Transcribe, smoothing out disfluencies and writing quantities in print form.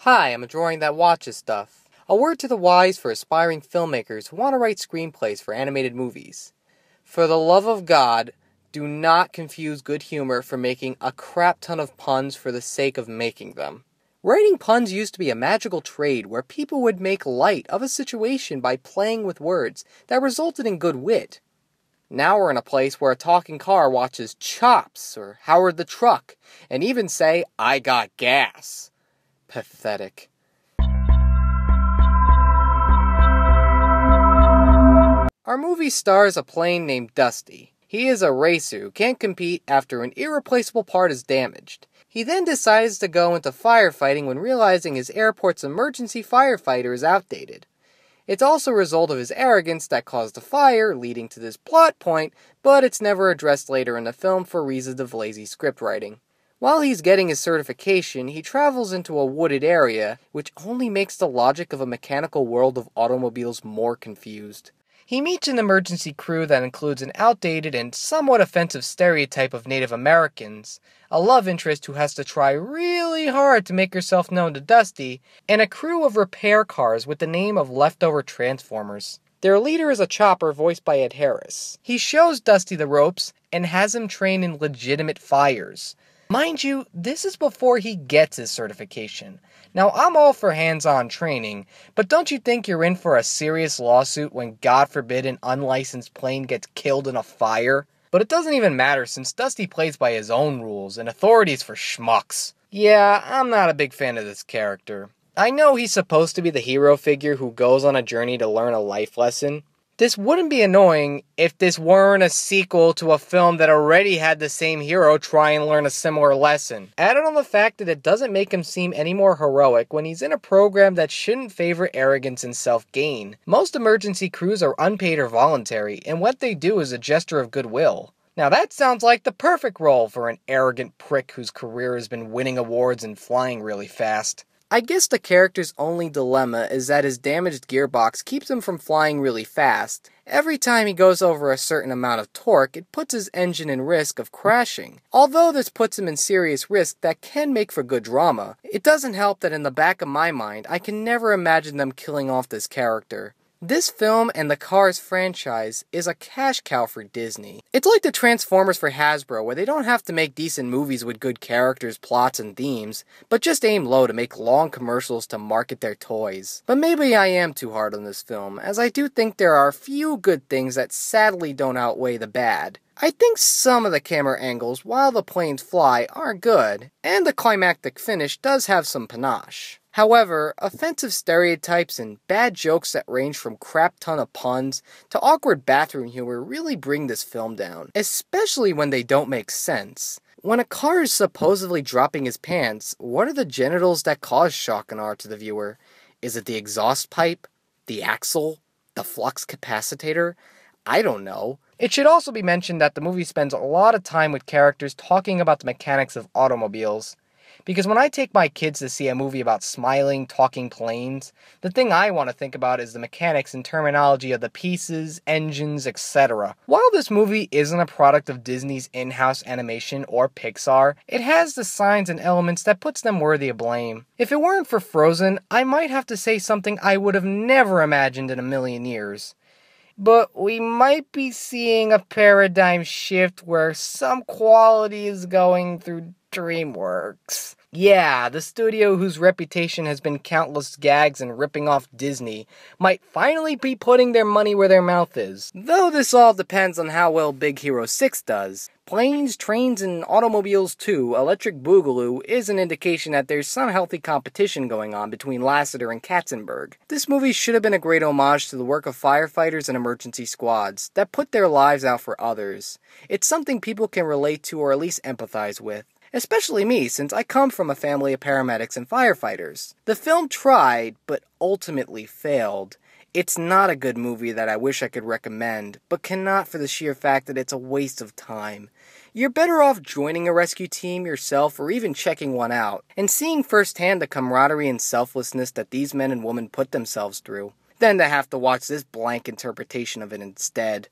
Hi, I'm a drawing that watches stuff. A word to the wise for aspiring filmmakers who want to write screenplays for animated movies. For the love of God, do not confuse good humor for making a crap ton of puns for the sake of making them. Writing puns used to be a magical trade where people would make light of a situation by playing with words that resulted in good wit. Now we're in a place where a talking car watches Chops or Howard the Truck and even say, "I got gas." Pathetic. Our movie stars a plane named Dusty. He is a racer who can't compete after an irreplaceable part is damaged. He then decides to go into firefighting when realizing his airport's emergency firefighter is outdated. It's also a result of his arrogance that caused the fire, leading to this plot point, but it's never addressed later in the film for reasons of lazy script writing. While he's getting his certification, he travels into a wooded area, which only makes the logic of a mechanical world of automobiles more confused. He meets an emergency crew that includes an outdated and somewhat offensive stereotype of Native Americans, a love interest who has to try really hard to make herself known to Dusty, and a crew of repair cars with the name of leftover Transformers. Their leader is a chopper voiced by Ed Harris. He shows Dusty the ropes and has him train in legitimate fires. Mind you, this is before he gets his certification. Now, I'm all for hands-on training, but don't you think you're in for a serious lawsuit when, God forbid, an unlicensed plane gets killed in a fire? But it doesn't even matter since Dusty plays by his own rules, and authority's for schmucks. Yeah, I'm not a big fan of this character. I know he's supposed to be the hero figure who goes on a journey to learn a life lesson. This wouldn't be annoying if this weren't a sequel to a film that already had the same hero try and learn a similar lesson. Added on the fact that it doesn't make him seem any more heroic when he's in a program that shouldn't favor arrogance and self-gain. Most emergency crews are unpaid or voluntary, and what they do is a gesture of goodwill. Now that sounds like the perfect role for an arrogant prick whose career has been winning awards and flying really fast. I guess the character's only dilemma is that his damaged gearbox keeps him from flying really fast. Every time he goes over a certain amount of torque, it puts his engine in risk of crashing. Although this puts him in serious risk that can make for good drama, it doesn't help that in the back of my mind, I can never imagine them killing off this character. This film and the Cars franchise is a cash cow for Disney. It's like the Transformers for Hasbro, where they don't have to make decent movies with good characters, plots, and themes, but just aim low to make long commercials to market their toys. But maybe I am too hard on this film, as I do think there are a few good things that sadly don't outweigh the bad. I think some of the camera angles while the planes fly are good, and the climactic finish does have some panache. However, offensive stereotypes and bad jokes that range from crap ton of puns to awkward bathroom humor really bring this film down, especially when they don't make sense. When a car is supposedly dropping his pants, what are the genitals that cause shock and awe to the viewer? Is it the exhaust pipe? The axle? The flux capacitor? I don't know. It should also be mentioned that the movie spends a lot of time with characters talking about the mechanics of automobiles. Because when I take my kids to see a movie about smiling, talking planes, the thing I want to think about is the mechanics and terminology of the pieces, engines, etc. While this movie isn't a product of Disney's in-house animation or Pixar, it has the signs and elements that puts them worthy of blame. If it weren't for Frozen, I might have to say something I would have never imagined in a million years. But we might be seeing a paradigm shift where some quality is going through DreamWorks. Yeah, the studio whose reputation has been countless gags and ripping off Disney might finally be putting their money where their mouth is. Though this all depends on how well Big Hero 6 does. Planes, Trains, and Automobiles 2, Electric Boogaloo is an indication that there's some healthy competition going on between Lasseter and Katzenberg. This movie should have been a great homage to the work of firefighters and emergency squads that put their lives out for others. It's something people can relate to or at least empathize with. Especially me, since I come from a family of paramedics and firefighters. The film tried, but ultimately failed. It's not a good movie that I wish I could recommend, but cannot for the sheer fact that it's a waste of time. You're better off joining a rescue team yourself or even checking one out, and seeing firsthand the camaraderie and selflessness that these men and women put themselves through, than to have to watch this blank interpretation of it instead.